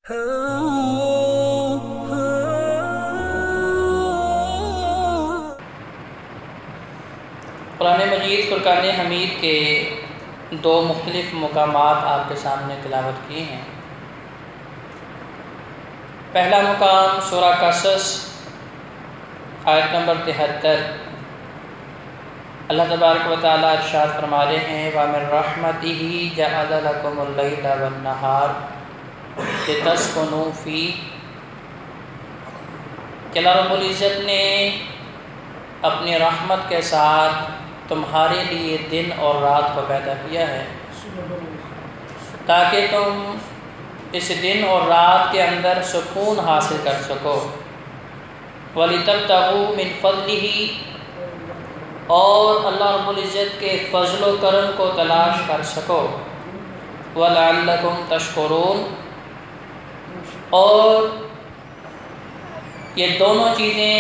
قرآن مجید فرقان حمید کے دو مختلف مقامات آپ کے سامنے تلاوت کیے ہیں۔ پہلا مقام سورہ قصص آیت نمبر 73، اللہ تبارک و تعالیٰ ارشاد فرما رہے ہیں وَمِن رَحْمَتِهِ جَعَلَ لَكُمُ اللَّيْلَ وَالنَّهَارَ لِتَسْكُنُوا فِيهِ، کہ اللہ رب العزت نے اپنی رحمت کے ساتھ تمہارے لیے دن اور رات کو پیدا کیا ہے تاکہ تم اس دن اور رات کے اندر سکون حاصل کر سکو، وَلِتَبْتَغُوا مِنْ فَضْلِهِ، اور اللہ رب العزت کے فضل و کرم کو تلاش کر سکو، وَلَعَلَّكُمْ تَشْكُرُونَ، اور یہ دونوں چیزیں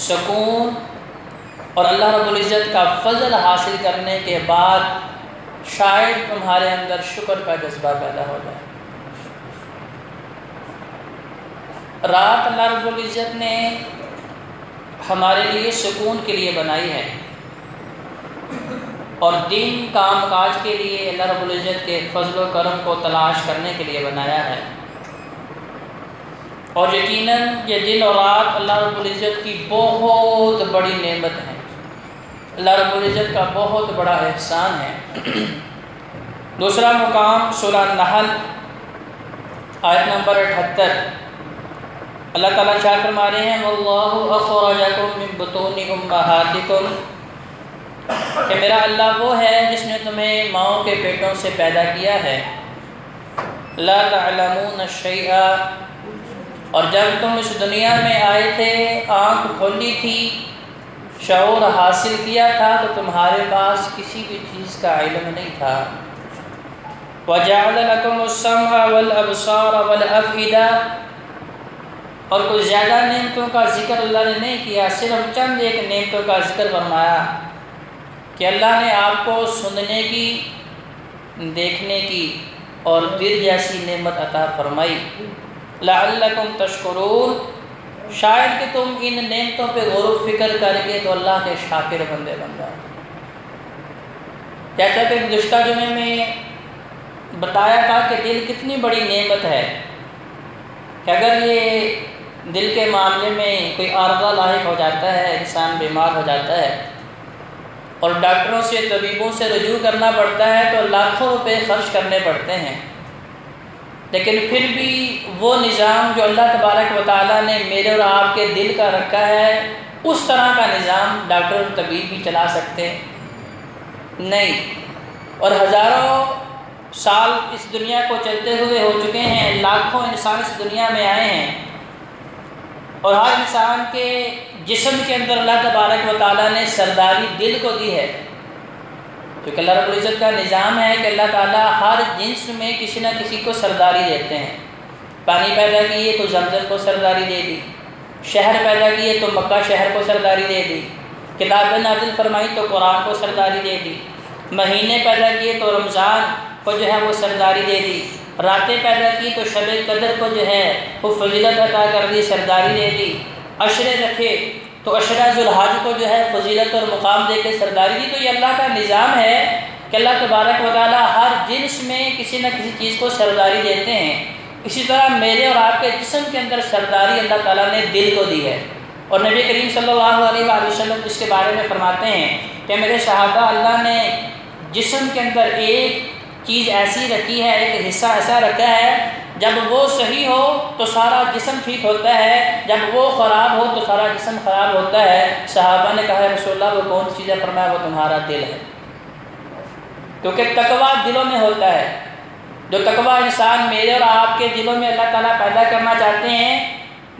سکون اور اللہ رب العزت کا فضل حاصل کرنے کے بعد شاید تمہارے اندر شکر کا جذبہ پیدا ہو جائے۔ رات اللہ رب العزت نے ہمارے لیے سکون کے لیے بنائی ہے، اور دن کام کاج کے لیے اللہ رب العزت کے فضل و کرم کو تلاش کرنے کے لیے بنایا ہے، اور یقیناً یہ دن اور رات اللہ رب العزت کی بہت بڑی نعمت ہے، اللہ رب العزت کا بہت بڑا احسان ہے۔ دوسرا مقام سورہ نحل آیت نمبر 78، اللہ تعالیٰ ارشاد فرما رہے ہیں وَاللَّهُ أَخْرَجَكُم مِّن بُطُونِ أُمَّهَاتِكُمْ، کہ میرا اللہ وہ ہے جس نے تمہیں ماؤں کے پیٹوں سے پیدا کیا ہے، لَا تَعْلَمُونَ شَيْئًا، اور جب تم اس دنیا میں آئے تھے آنکھ کھولی تھی، شعور حاصل کیا تھا، تو تمہارے پاس کسی بھی چیز کا علم نہیں تھا۔ وَجَعَلَ لَكُمُ السَّمْعَ وَالْأَبْصَارَ وَالْأَفْئِدَةَ، اور کچھ زیادہ نعمتوں کا ذکر اللہ نے نہیں کیا، صرف چند ایک نعمتوں کا ذکر فرمایا کہ اللہ نے آپ کو سننے کی، دیکھنے کی اور دل جیسی نعمت عطا فرمائی، لعلکم تشکرون، شاید کہ تم ان نعمتوں پہ غور و فکر کر کے تو اللہ کے شاکر بندے بن جاؤ۔ جیسا کہ گزشتہ جمعے میں بتایا تھا کہ دل کتنی بڑی نعمت ہے کہ اگر یہ دل کے معاملے میں کوئی عارضہ لاحق ہو جاتا ہے، انسان بیمار ہو جاتا ہے اور ڈاکٹروں سے طبیبوں سے رجوع کرنا پڑتا ہے تو لاکھوں روپے خرچ کرنے پڑتے ہیں، لیکن پھر بھی وہ نظام جو اللہ تبارک و تعالیٰ نے میرے اور آپ کے دل کا رکھا ہے، اس طرح کا نظام ڈاکٹر اور طبیب بھی چلا سکتے نہیں، اور ہزاروں سال اس دنیا کو چلتے ہوئے ہو چکے ہیں، لاکھوں انسان اس دنیا میں آئے ہیں، اور ہر انسان کے جسم کے اندر اللہ تبارک و تعالیٰ نے سرداری دل کو دی ہے، کیونکہ اللہ رب العزت کا نظام ہے کہ اللہ تعالیٰ ہر جنس میں کسی نہ کسی کو سرداری دیتے ہیں۔ پانی پیدا کیے تو زمزم کو سرداری دے دی، شہر پیدا کیے تو مکہ شہر کو سرداری دے دی، کتابیں نازل فرمائی تو قرآن کو سرداری دے دی، مہینے پیدا کیے تو رمضان کو جو ہے وہ سرداری دے دی، راتیں پیدا کی تو شب قدر کو جو ہے وہ فضیلت عطا کر دی، سرداری دے دی، عشرے رکھے تو عشرہ ذوالحج کو جو ہے فضیلت اور مقام دے کے سرداری دی۔ تو یہ اللہ کا نظام ہے کہ اللہ تبارک و تعالیٰ ہر جنس میں کسی نہ کسی چیز کو سرداری دیتے ہیں، اسی طرح میرے اور آپ کے جسم کے اندر سرداری اللہ تعالیٰ نے دل کو دی ہے، اور نبی کریم صلی اللہ علیہ وآلہ وسلم اس کے بارے میں فرماتے ہیں کہ میرے صحابہ، اللہ نے جسم کے اندر ایک چیز ایسی رکھی ہے، ایک حصہ ایسا رکھا ہے، جب وہ صحیح ہو تو سارا جسم ٹھیک ہوتا ہے، جب وہ خراب ہو تو سارا جسم خراب ہوتا ہے۔ صحابہ نے کہا رسول اللہ وہ کون سی چیز ہے؟ فرمایا وہ تمہارا دل ہے، کیونکہ تقویٰ دلوں میں ہوتا ہے۔ جو تقویٰ انسان میرے اور آپ کے دلوں میں اللہ تعالیٰ پیدا کرنا چاہتے ہیں،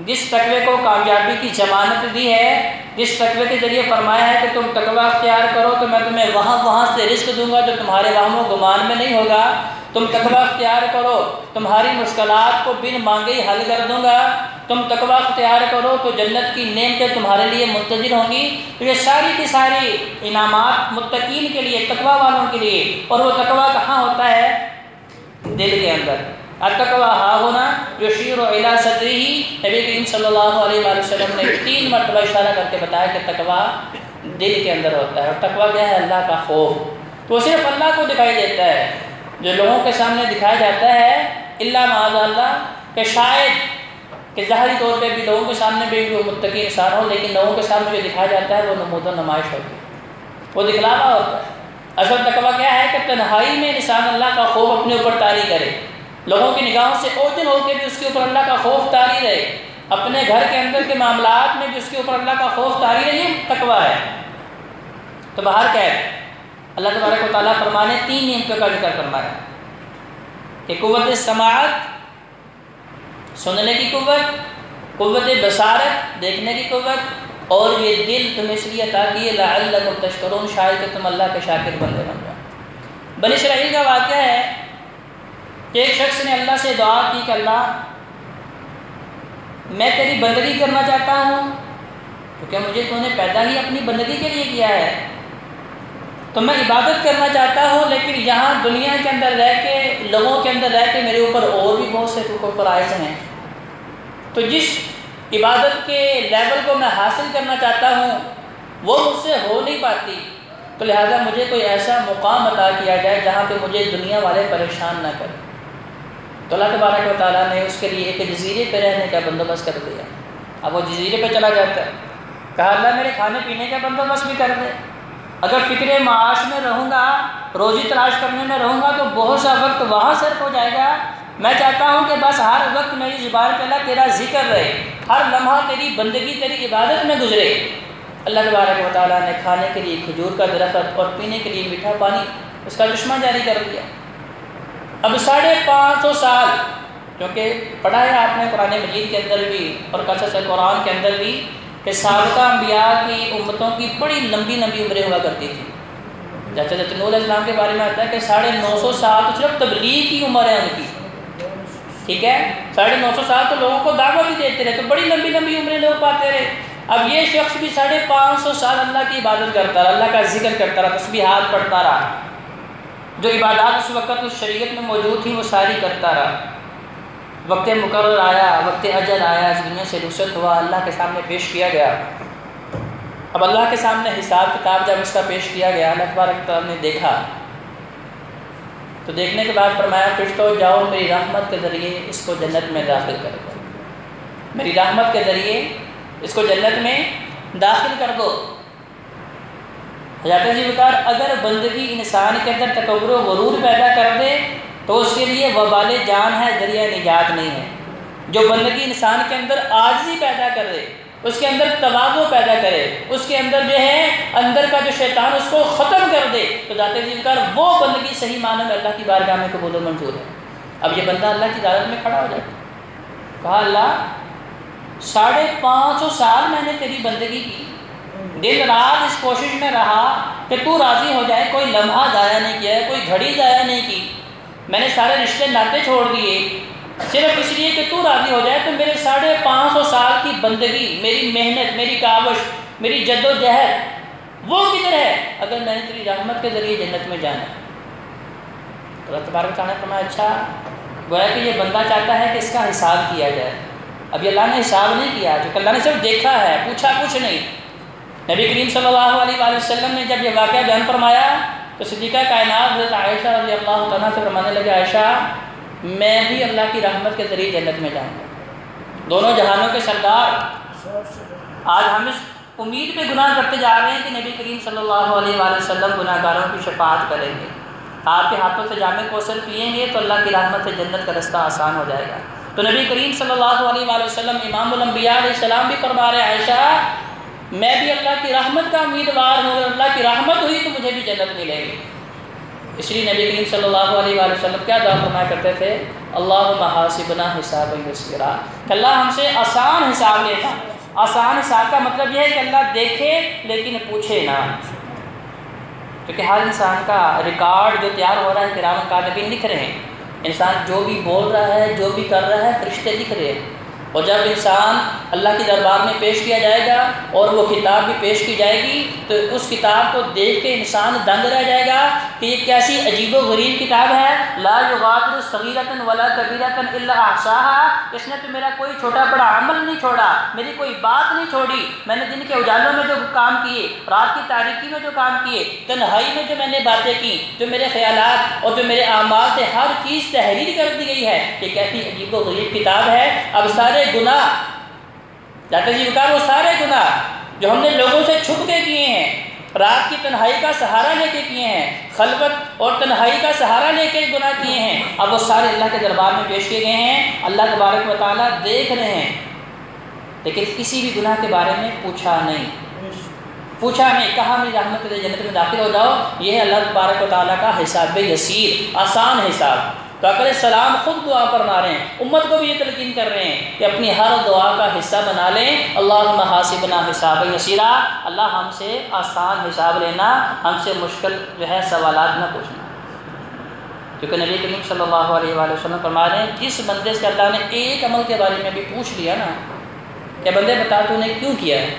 جس تقوی کو کامیابی کی ضمانت دی ہے، جس تقوی کے ذریعے فرمایا ہے کہ تم تقویٰ اختیار کرو تو میں تمہیں وہاں سے رزق دوں گا جو تمہارے وہم و گمان میں نہیں ہوگا، تم تقویٰ اختیار کرو تمہاری مشکلات کو بن مانگے ہی حل کر دوں گا، تم تقویٰ اختیار کرو تو جنت کی نعمتیں تمہارے لیے منتظر ہوں گی۔ تو یہ ساری کی ساری انعامات متقین کے لیے، تقویٰ والوں کے لیے، اور وہ تقویٰ کہاں ہوتا ہے؟ دل کے اندر۔ التقویٰ ہا ہونا یشیر الی صدرہ، نبی کریم صلی اللہ علیہ وآلہ وسلم نے 3 مرتبہ اشارہ کر کے بتایا کہ تقویٰ دل کے اندر ہوتا ہے، اور تقویٰ کیا ہے؟ اللہ کا خوف۔ تو صرف اللہ کو دکھائی دیتا ہے، جو لوگوں کے سامنے دکھایا جاتا ہے الا معاذ اللہ، کہ شاید کہ ظاہری طور پہ بھی لوگوں کے سامنے بھی وہ متقی انسان ہو، لیکن لوگوں کے سامنے جو دکھایا جاتا ہے وہ نمود و نمائش ہوتی ہے، وہ دکھلاوا ہوتا ہے۔ اصل تقویٰ کیا ہے؟ کہ تنہائی میں انسان اللہ کا خوف اپنے اوپر طاری کرے، لوگوں کی نگاہوں سے اوجھل ہو کے بھی اس کے اوپر اللہ کا خوف طاری رہے، اپنے گھر کے اندر کے معاملات میں بھی اس کے اوپر اللہ کا خوف طاری رہے، یہ تقویٰ ہے۔ تو باہر کیا ہے؟ اللہ تبارک و تعالیٰ فرمانے 3 نعمتوں کا ذکر فرمایا کہ قوت سماعت، سننے کی قوت، قوت بصارت، دیکھنے کی قوت، اور یہ دل تمہیں اس لیے عطا کی ہے لعلکم تشکرون، شاید کہ تم اللہ کے شاکر بندے بن جاؤ۔ بنی اسرائیل کا واقعہ ہے کہ ایک شخص نے اللہ سے دعا کی کہ اللہ میں تیری بندگی کرنا چاہتا ہوں، کیونکہ مجھے تو نے پیدا ہی اپنی بندگی کے لیے کیا ہے، تو میں عبادت کرنا چاہتا ہوں، لیکن یہاں دنیا کے اندر رہ کے، لوگوں کے اندر رہ کے میرے اوپر اور بھی بہت سے حقوق و فرائض ہیں، تو جس عبادت کے لیول کو میں حاصل کرنا چاہتا ہوں وہ مجھ سے ہو نہیں پاتی، تو لہٰذا مجھے کوئی ایسا مقام عطا کیا جائے جہاں پہ مجھے دنیا والے پریشان نہ کریں۔ تو اللہ تبارک و تعالیٰ نے اس کے لیے ایک جزیرے پہ رہنے کا بندوبست کر دیا۔ اب وہ جزیرے پہ چلا جاتا ہے، کہا اللہ میرے کھانے پینے کا بندوبست بھی کر دے، اگر فکر معاش میں رہوں گا، روزی تلاش کرنے میں رہوں گا تو بہت سا وقت وہاں صرف ہو جائے گا، میں چاہتا ہوں کہ بس ہر وقت میری زبان پہ اللہ تیرا ذکر رہے، ہر لمحہ تیری بندگی تیری عبادت میں گزرے۔ اللہ تبارک و تعالیٰ نے کھانے کے لیے کھجور کا درخت اور پینے کے لیے میٹھا پانی اس کا چشمہ جاری کر دیا۔ اب 550 سال، کیونکہ پڑھا ہے آپ نے قرآن مجید کے اندر بھی اور قصص قرآن کے اندر بھی کہ سابقہ انبیاء کی امتوں کی بڑی لمبی لمبی عمریں ہوا کرتی تھی۔ جیسے نوح علیہ السلام کے بارے میں آتا ہے کہ 950 سال تو صرف تبلیغ کی عمر ہے ان کی، ٹھیک ہے، 950 سال تو لوگوں کو دعوت ہی دیتے رہے، تو بڑی لمبی لمبی عمریں لوگ پاتے رہے۔ اب یہ شخص بھی 550 سال اللہ کی عبادت کرتا رہا، اللہ کا ذکر کرتا رہا، تسبیحات پڑھتا رہا، جو عبادات اس وقت اس شریعت میں موجود تھیں وہ ساری کرتا رہا۔ وقت مقرر آیا، وقت اجل آیا، اس دنیا سے رخصت ہوا، اللہ کے سامنے پیش کیا گیا۔ اب اللہ کے سامنے حساب کتاب جب اس کا پیش کیا گیا، اللہ تبارک تعالیٰ نے دیکھا، تو دیکھنے کے بعد فرمایا فرشتوں جاؤ میری رحمت کے ذریعے اس کو جنت میں داخل کر دو، میری رحمت کے ذریعے اس کو جنت میں داخل کر دو۔ حضرت جی بکار اگر بندگی انسان کے اندر تکبر و غرور پیدا کر دے تو اس کے لیے وبال جان ہے، ذریعہ نجات نہیں ہے۔ جو بندگی انسان کے اندر عاجزی پیدا کر دے، اس کے اندر تواضع پیدا کرے، اس کے اندر جو ہے اندر کا جو شیطان اس کو ختم کر دے، تو ذات ذکر وہ بندگی صحیح معنی میں اللہ کی بارگاہ میں قبول و منظور ہے۔ اب یہ بندہ اللہ کی عدالت میں کھڑا ہو جاتا ہے، کہا اللہ 550 سال میں نے تیری بندگی کی، دن رات اس کوشش میں رہا کہ تو راضی ہو جائے، کوئی لمحہ ضائع نہیں کیا، کوئی گھڑی ضائع نہیں کی، میں نے سارے رشتے ناطے چھوڑ دیے صرف اس لیے کہ تو راضی ہو جائے، تو میرے 550 سال کی بندگی، میری محنت، میری کاوش، میری جد و جہد وہ کدھر ہے اگر میں نے تیری رحمت کے ذریعے جنت میں جانا؟ تو اللہ تبارک تعالیٰ نے فرمایا اچھا، گویا کہ یہ بندہ چاہتا ہے کہ اس کا حساب کیا جائے۔ اب یہ اللہ نے حساب نہیں کیا، جو کہ اللہ نے صرف دیکھا ہے، پوچھا کچھ نہیں۔ نبی کریم صلی اللہ علیہ وآلہ وسلم نے جب یہ واقعہ بیان فرمایا تو صدیقہ کائنات حضرت عائشہ رضی اللہ تعالیٰ سے فرمانے لگے عائشہ میں بھی اللہ کی رحمت کے ذریعے جنت میں جاؤں گا۔ دونوں جہانوں کے سردار آج ہم اس امید پہ گناہ کرتے جا رہے ہیں کہ نبی کریم صلی اللہ علیہ وآلہ وسلم گناہ گاروں کی شفاعت کریں گے، آپ کے ہاتھوں سے جامع کوثر پئیں گے تو اللہ کی رحمت سے جنت کا رستہ آسان ہو جائے گا۔ تو نبی کریم صلی اللہ علیہ وآلہ وسلم امام الانبیاء علیہ السلام بھی فرما رہے ہیں عائشہ میں بھی اللہ کی رحمت کا امیدوار ہوں، اگر اللہ کی رحمت ہوئی تو مجھے بھی جنت ملے گی۔ اس لیے نبی کریم صلی اللہ علیہ وآلہ وسلم کیا دعا فرمایا کرتے تھے؟ اللہم حاسبنا حسابا یسیرا، کہ اللہ ہم سے آسان حساب لیتا۔ آسان حساب کا مطلب یہ ہے کہ اللہ دیکھے لیکن پوچھے نہ، کیونکہ ہر انسان کا ریکارڈ جو تیار ہو رہا ہے کرام کاتبین لکھ رہے ہیں، انسان جو بھی بول رہا ہے جو بھی کر رہا ہے فرشتے لکھ رہے ہیں۔ اور جب انسان اللہ کے دربار میں پیش کیا جائے گا اور وہ کتاب بھی پیش کی جائے گی تو اس کتاب کو دیکھ کے انسان دنگ رہ جائے گا کہ یہ کیسی عجیب و غریب کتاب ہے۔ لا یغادر صغیرۃ ولا کبیرۃ الا احصاها، اس نے تو میرا کوئی چھوٹا بڑا عمل نہیں چھوڑا، میری کوئی بات نہیں چھوڑی، میں نے دن کے اجالوں میں جو کام کیے، رات کی تاریکی میں جو کام کیے، تنہائی میں جو میں نے باتیں کی، جو میرے خیالات اور جو میرے اعمال تھے، ہر چیز تحریر کر دی گئی ہے۔ یہ کیسی عجیب و غریب کتاب ہے۔ اب سارے گناہ ذات جی بکار، وہ سارے گناہ جو ہم نے لوگوں سے چھپ کے کیے ہیں، رات کی تنہائی کا سہارا لے کے کیے ہیں، خلوت اور تنہائی کا سہارا لے کے گناہ کیے ہیں، اب وہ سارے اللہ کے دربار میں پیش کیے گئے ہیں۔ اللہ تبارک و تعالیٰ دیکھ رہے ہیں، لیکن کسی بھی گناہ کے بارے میں پوچھا نہیں، کہا میری رحمت سے جنت میں داخل ہو جاؤ۔ یہ ہے اللہ تبارک و تعالیٰ کا حساب یسیر، آسان حساب۔ تو آقا علیہ السلام خود دعا فرما رہے ہیں، امت کو بھی یہ تلقین کر رہے ہیں کہ اپنی ہر دعا کا حصہ بنا لیں، اللہم حاسبنا حسابا یسیرا، اللہ ہم سے آسان حساب لینا، ہم سے مشکل جو ہے سوالات نہ پوچھنا۔ کیونکہ نبی کریم صلی اللہ علیہ وآلہ وسلم فرما رہے ہیں جس بندے سے اللہ نے ایک عمل کے بارے میں بھی پوچھ لیا نا کہ بندے بتا تو نے کیوں کیا ہے،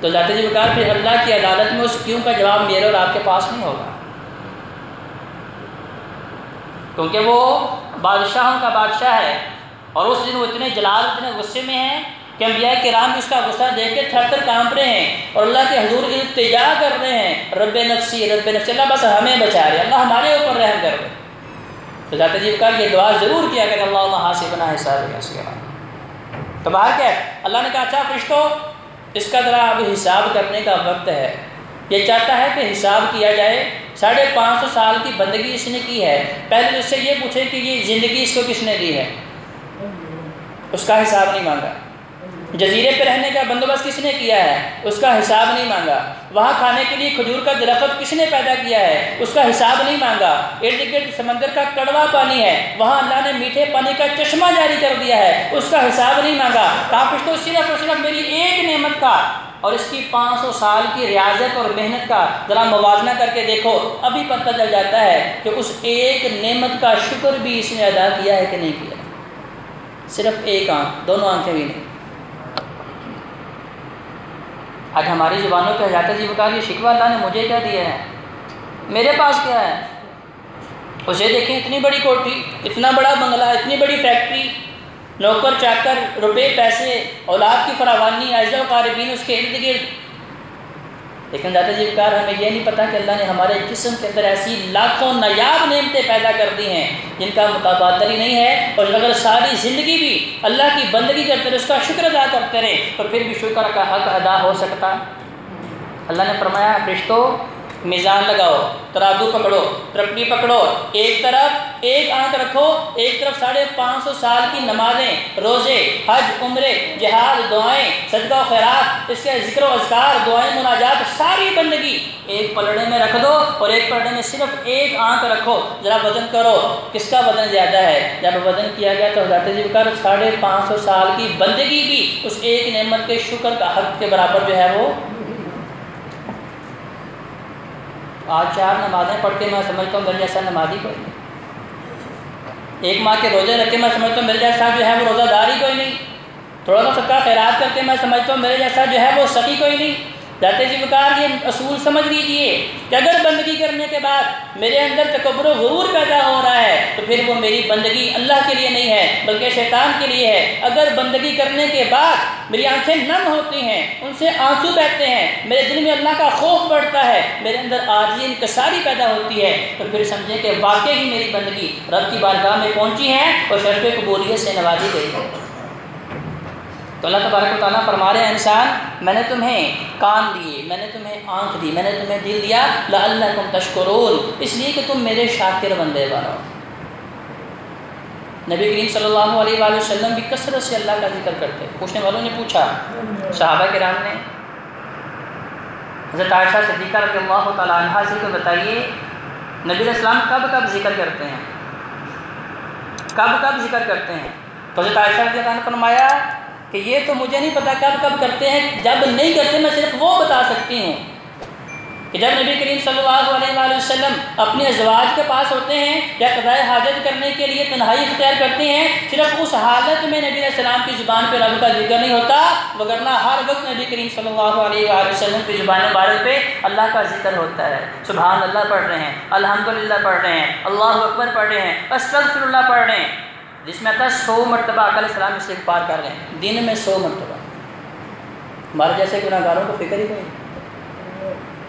تو ذات جی بکار پھر اللہ کی عدالت میں اس کیوں کا جواب میرے اور آپ کے پاس نہیں ہوگا، کیونکہ وہ بادشاہوں کا بادشاہ ہے، اور اس دن وہ اتنے جلال اتنے غصے میں ہیں کہ انبیاء کرام اس کا غصہ دیکھ کے تھر تھر کانپ رہے ہیں اور اللہ کے حضور التجا کر رہے ہیں، رب نفسی رب نفسی، اللہ بس ہمیں بچا رہے، اللہ ہمارے اوپر رحم کر رہے۔ تو ذات جی بکار یہ دعا ضرور کیا کہ اللہم حاسبنا حسابا یسیرا۔ تو باہر کیا اللہ نے کہا اچھا فرشتوں اس کا ذرا اب حساب کرنے کا وقت ہے، یہ چاہتا ہے کہ حساب کیا جائے، 550 سال کی بندگی اس نے کی ہے، پہلے اس سے یہ پوچھے کہ یہ زندگی اس کو کس نے دی ہے، اس کا حساب نہیں مانگا۔ جزیرے پہ رہنے کا بندوبست کس نے کیا ہے، اس کا حساب نہیں مانگا۔ وہاں کھانے کے لیے کھجور کا درخت کس نے پیدا کیا ہے، اس کا حساب نہیں مانگا۔ ارد گرد سمندر کا کڑوا پانی ہے، وہاں اللہ نے میٹھے پانی کا چشمہ جاری کر دیا ہے، اس کا حساب نہیں مانگا۔ کافر تو صرف اور صرف میری ایک نعمت کا اور اس کی 500 سال کی ریاضت اور محنت کا ذرا موازنہ کر کے دیکھو، ابھی پتہ چل جاتا ہے کہ اس ایک نعمت کا شکر بھی اس نے ادا کیا ہے کہ نہیں کیا۔ صرف ایک آنکھ، دونوں آنکھیں بھی نہیں۔ آج ہماری زبانوں پہ جاتا جی بتا یہ شکوہ اللہ نے مجھے کیا دیا ہے، میرے پاس کیا ہے۔ اسے دیکھیں اتنی بڑی کوٹھی، اتنا بڑا بنگلہ، اتنی بڑی فیکٹری، نوکر چاکر، روپے پیسے، اولاد کی فراوانی، اعزاء و قاربین اس کے ارد گرد، لیکن ذات جی بکار ہمیں یہ نہیں پتہ کہ اللہ نے ہمارے جسم کے اندر ایسی لاکھوں نایاب نعمتیں پیدا کر دی ہیں جن کا متبادل ہی نہیں ہے، اور اگر ساری زندگی بھی اللہ کی بندگی کرتے رہے، اس کا شکر ادا کرتے رہے تو پھر بھی شکر کا حق ادا ہو سکتا۔ اللہ نے فرمایا فرشتوں میزان لگاؤ، ترازو پکڑو، ترپی پکڑو، ایک طرف ایک آنکھ رکھو، ایک طرف 550 سال کی نمازیں، روزے، حج، عمرے، جہاد، دعائیں، صدقہ و خیرات، اس کے ذکر و اذکار، دعائیں، مناجات، ساری بندگی ایک پلڑے میں رکھ دو، اور ایک پلڑے میں صرف ایک آنکھ رکھو، ذرا وزن کرو کس کا وزن زیادہ ہے۔ جب وزن کیا گیا تو حضرت جی کر 550 سال کی بندگی بھی اس ایک نعمت کے شکر کا حق کے برابر جو ہے وہ۔ آج 4 نمازیں پڑھ کے میں سمجھتا ہوں میرے جیسا نمازی کوئی نہیں، ایک ماہ کے روزے رکھ کے میں سمجھتا ہوں میرے جیسا جو ہے وہ روزہ دار ہی کوئی نہیں، تھوڑا سا صدقہ خیرات کر کے میں سمجھتا ہوں میرے جیسا جو ہے وہ سخی کوئی نہیں۔ ذات جی بکار یہ اصول سمجھ لیجئے کہ اگر بندگی کرنے کے بعد میرے اندر تکبر و غرور پیدا ہو رہا ہے تو پھر وہ میری بندگی اللہ کے لیے نہیں ہے بلکہ شیطان کے لیے ہے۔ اگر بندگی کرنے کے بعد میری آنکھیں نم ہوتی ہیں، ان سے آنسو بہتے ہیں، میرے دل میں اللہ کا خوف بڑھتا ہے، میرے اندر عاجزی انکساری پیدا ہوتی ہے، تو پھر سمجھیں کہ واقعی ہی میری بندگی رب کی بارگاہ میں پہنچی ہے اور شرف قبولیت سے نوازی گئی ہے۔ تو اللہ تبارک و تعالیٰ فرما رہے ہیں انسان میں نے تمہیں کان دیے، میں نے تمہیں آنکھ دی، میں نے تمہیں دل دیا لعلکم تشکرون، اس لیے کہ تم میرے شاکر بندے بنو۔ نبی کریم صلی اللہ علیہ وآلہ وسلم بھی کثرت سے اللہ کا ذکر کرتے۔ پوچھنے والوں نے پوچھا، صحابہ کرام نے حضرت عائشہ صدیقہ رضی اللہ تعالیٰ عنہا سے کہ بتائیے نبی علیہ السلام کب کب ذکر کرتے ہیں، کب کب ذکر کرتے ہیں؟ تو حضرت عائشہ رضی اللہ عنہ نے فرمایا کہ یہ تو مجھے نہیں پتا کب کب کرتے ہیں، جب نہیں کرتے میں صرف وہ بتا سکتی ہوں کہ جب نبی کریم صلی اللہ علیہ وآلہ وسلم اپنے ازواج کے پاس ہوتے ہیں یا قضاء حاجت کرنے کے لیے تنہائی اختیار کرتے ہیں، صرف اس حالت میں نبی علیہ السلام کی زبان پہ رب کا ذکر نہیں ہوتا، وگرنہ ہر وقت نبی کریم صلی اللہ علیہ وآلہ وسلم کی زبان مبارک پہ اللہ کا ذکر ہوتا ہے۔ سبحان اللہ پڑھ رہے ہیں، الحمدللہ پڑھ رہے ہیں، اللہ اکبر پڑھ رہے ہیں، استغفر اللہ پڑھ رہے ہیں، جس میں آتا ہے 100 مرتبہ آقا علیہ السلام استغفار کر رہے ہیں دن میں 100 مرتبہ۔ ہمارے جیسے گناہ گاروں کو فکر ہی نہیں،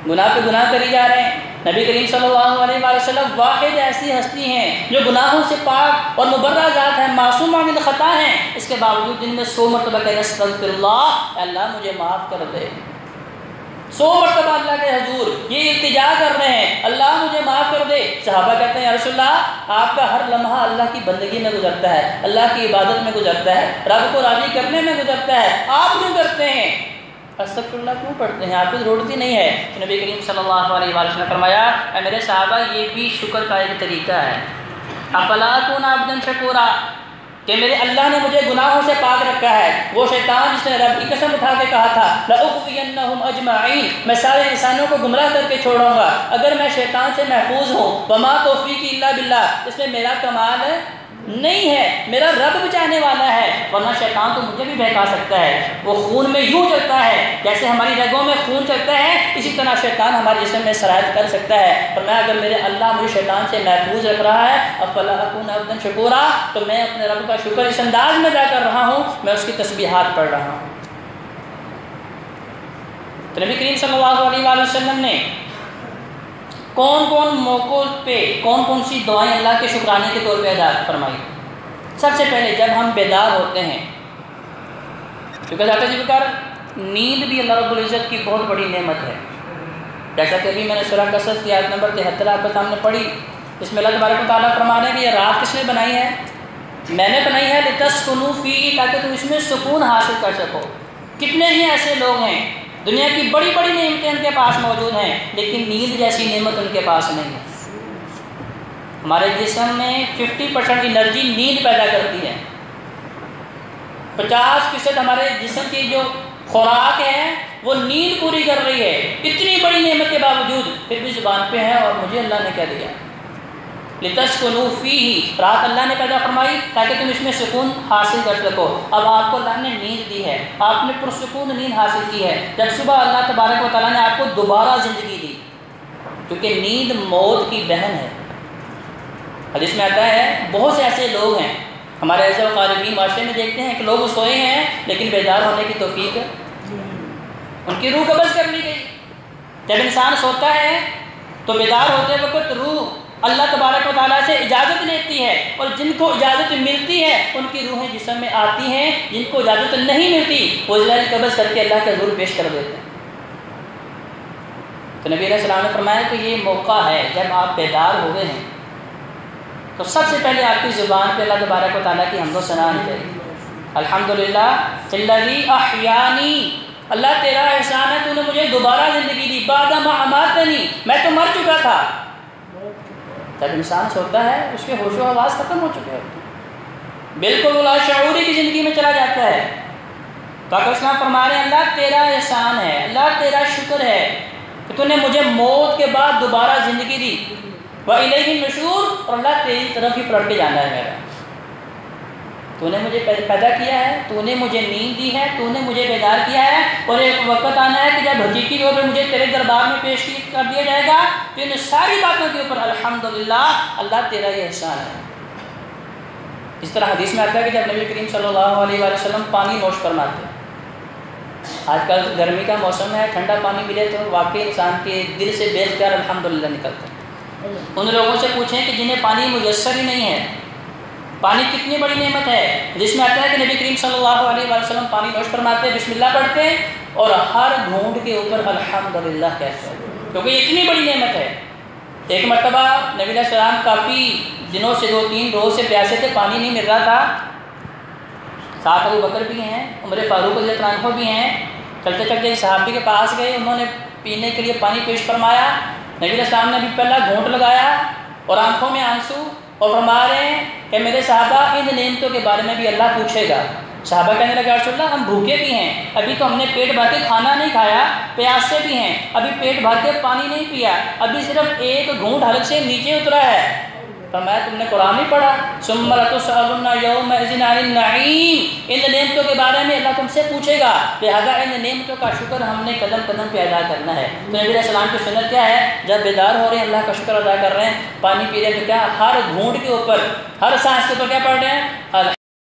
گناہ پہ گناہ کری جا رہے ہیں۔ نبی کریم صلی اللہ علیہ وآلہ وسلم واحد ایسی ہستی ہیں جو گناہوں سے پاک اور مبرہ ذات ہیں، معصوم عن الخطا ہیں، اس کے باوجود دن میں 100 مرتبہ کہتے ہیں استغفر اللہ، اللہ مجھے معاف کر دے۔ 100 مرتبہ اللہ کے حضور یہ التجا کر رہے ہیں، اللہ مجھے معاف کر دے۔ صحابہ کہتے ہیں یا رسول اللہ، آپ کا ہر لمحہ اللہ کی بندگی میں گزرتا ہے، اللہ کی عبادت میں گزرتا ہے، رب کو راضی کرنے میں گزرتا ہے، آپ کیوں کرتے ہیں؟ استغفر اللہ کیوں پڑھتے ہیں؟ آپ کو ضرورت ہی نہیں ہے۔ تو نبی کریم صلی اللہ علیہ وآلہ وسلم نے فرمایا اے میرے صحابہ، یہ بھی شکر کا ایک طریقہ ہے۔ افلا اکون عبدا شکورا، کہ میرے اللہ نے مجھے گناہوں سے پاک رکھا ہے۔ وہ شیطان جس نے رب کی قسم اٹھا کے کہا تھا لأغوینہم اجمعین، میں سارے انسانوں کو گمراہ کر کے چھوڑوں گا، اگر میں شیطان سے محفوظ ہوں، وما توفیقی الا باللہ، اس میں میرا کمال نہیں ہے، میرا رب بچانے والا ہے، ورنہ شیطان تو مجھے بھی بہکا سکتا ہے۔ وہ خون میں یوں چلتا ہے جیسے ہماری رگوں میں خون چلتا ہے، اسی طرح شیطان ہمارے جسم میں سرایت کر سکتا ہے۔ پر میں اگر میرے اللہ مجھے شیطان سے محفوظ رکھ رہا ہے، افلا اکون عبدا شکورا، تو میں اپنے رب کا شکر اس انداز میں ادا کر رہا ہوں، میں اس کی تسبیحات پڑھ رہا ہوں۔ تو نبی کریم صلی اللہ علیہ وآلہ وسلم نے کون کون موقعوں پہ کون کون سی دعائیں اللہ کے شکرانے کے طور پہ ادا فرمائی؟ سب سے پہلے جب ہم بیدار ہوتے ہیں، کیونکہ ذات ذکر نیند بھی اللہ رب العزت کی بہت بڑی نعمت ہے، جیسا کہ ابھی میں نے سورہ قصص کی آیت نمبر 73 آپ کے سامنے پڑھی، اس میں اللہ تبارک و تعالیٰ فرما رہے ہیں کہ یہ رات کس نے بنائی ہے؟ میں نے بنائی ہے لتسکنوا فیہ، تاکہ تم اس میں سکون حاصل کر سکو۔ کتنے ہی ایسے لوگ ہیں دنیا کی بڑی بڑی نعمتیں ان کے پاس موجود ہیں، لیکن نیند جیسی نعمت ان کے پاس نہیں ہے۔ ہمارے جسم میں 50% انرجی نیند پیدا کرتی ہے، 50% ہمارے جسم کی جو خوراک ہے وہ نیند پوری کر رہی ہے۔ اتنی بڑی نعمت کے باوجود پھر بھی زبان پہ ہے اور مجھے اللہ نے کہہ دیا لتسکنوا فیہ، رات اللہ نے پیدا فرمائی تاکہ تم اس میں سکون حاصل کر سکو۔ اب آپ کو اللہ نے نیند دی ہے، آپ نے پرسکون نیند حاصل کی ہے، جب صبح اللہ تبارک و تعالیٰ نے آپ کو دوبارہ زندگی دی، کیونکہ نیند موت کی بہن ہے۔ حدیث میں آتا ہے بہت سے ایسے لوگ ہیں ہمارے ایسے قارئین معاشرے میں دیکھتے ہیں کہ لوگ سوئے ہیں لیکن بیدار ہونے کی توفیق ان کی روح قبض کر لی گئی۔ جب انسان سوتا ہے تو بیدار ہوتے وقت روح اللہ تبارک و تعالیٰ سے اجازت لیتی ہے، اور جن کو اجازت ملتی ہے ان کی روحیں جسم میں آتی ہیں، جن کو اجازت نہیں ملتی وہ اسرائیل قبض کر کے اللہ کے حضور پیش کر دیتے ہیں۔ تو نبی علیہ السلام نے فرمایا کہ یہ موقع ہے جب آپ بیدار ہو گئے ہیں تو سب سے پہلے آپ کی زبان پہ اللہ تبارک و تعالیٰ کی حمد و ثنا آنی چاہیے۔ الحمدللہ الذی احیانی، اللہ تیرا احسان ہے تو نے مجھے دوبارہ زندگی دی، بعد ما اماتنی، میں تو مر چکا تھا۔ جب انسان سوتا ہے اس کے ہوش و حواس ختم ہو چکے ہوتے ہیں، بالکل وہ لاشعوری کی زندگی میں چلا جاتا ہے۔ تو آقا اسلام فرما رہے ہیں اللہ تیرا احسان ہے، اللہ تیرا شکر ہے کہ تو نے مجھے موت کے بعد دوبارہ زندگی دی، وَإِلَيْهِ النُّشُورُ، اور اللہ تیری طرف ہی پلٹ کے جانا ہے میرا۔ تو نے مجھے پیدا کیا ہے، تو نے مجھے نیند دی ہے، تو نے مجھے بیدار کیا ہے، اور ایک وقت آنا ہے کہ جب حقیقی طور پہ مجھے تیرے دربار میں پیش کر دیا جائے گا تو ان ساری باتوں کے اوپر الحمدللہ اللہ تیرا یہ احسان ہے۔ اس طرح حدیث میں آتا ہے کہ جب نبی کریم صلی اللہ علیہ وآلہ وسلم پانی نوش فرماتے ہیں، آج کل گرمی کا موسم ہے، ٹھنڈا پانی ملے تو واقعی انسان کے دل سے بے اختیار الحمدللہ نکلتا ہے۔ ان لوگوں سے پوچھیں کہ جنہیں پانی میسر ہی نہیں ہے، پانی کتنی بڑی نعمت ہے، جس میں آتا ہے کہ نبی کریم صلی اللہ علیہ وآلہ وسلم پانی نوش فرماتے ہیں، بسم اللہ پڑھتے ہیں اور ہر گھونٹ کے اوپر الحمدللہ کہتے ہیں، کیونکہ یہ اتنی بڑی نعمت ہے۔ ایک مرتبہ نبی علیہ السلام کافی دنوں سے 2-3 روز سے پیاسے تھے، پانی نہیں مل رہا تھا، ساتھ ابو بکر بھی ہیں، عمر فاروق رضی اللہ عنہ بھی ہیں، چلتے چلتے صحابی کے پاس گئے، انہوں نے پینے کے لیے پانی پیش فرمایا، نبی علیہ السلام نے بھی پہلا گھونٹ لگایا اور آنکھوں میں آنسو، اور فرما رہے ہیں کہ میرے صحابہ ان نعمتوں کے بارے میں بھی اللہ پوچھے گا، صحابہ کہنے لگے یا رسول اللہ ہم بھوکے بھی ہیں، ابھی تو ہم نے پیٹ بھر کے کھانا نہیں کھایا، پیاسے بھی ہیں، ابھی پیٹ بھر کے پانی نہیں پیا، ابھی صرف ایک گھونٹ حلق سے نیچے اترا ہے۔ فرمایا تم نے قرآن نہیں پڑھا، ثم لتسألن یومئذ عن النعیم، ان نعمتوں کے بارے میں اللہ تم سے پوچھے گا، لہذا ان نعمتوں کا شکر ہم نے قدم قدم پہ ادا کرنا ہے۔ تو نبی علیہ السلام کی سنت کیا ہے؟ جب بیدار ہو رہے ہیں اللہ کا شکر ادا کر رہے ہیں، پانی پی رہے ہیں تو کیا ہر گھونٹ کے اوپر، ہر سانس کے اوپر کیا پڑھ رہے ہیں؟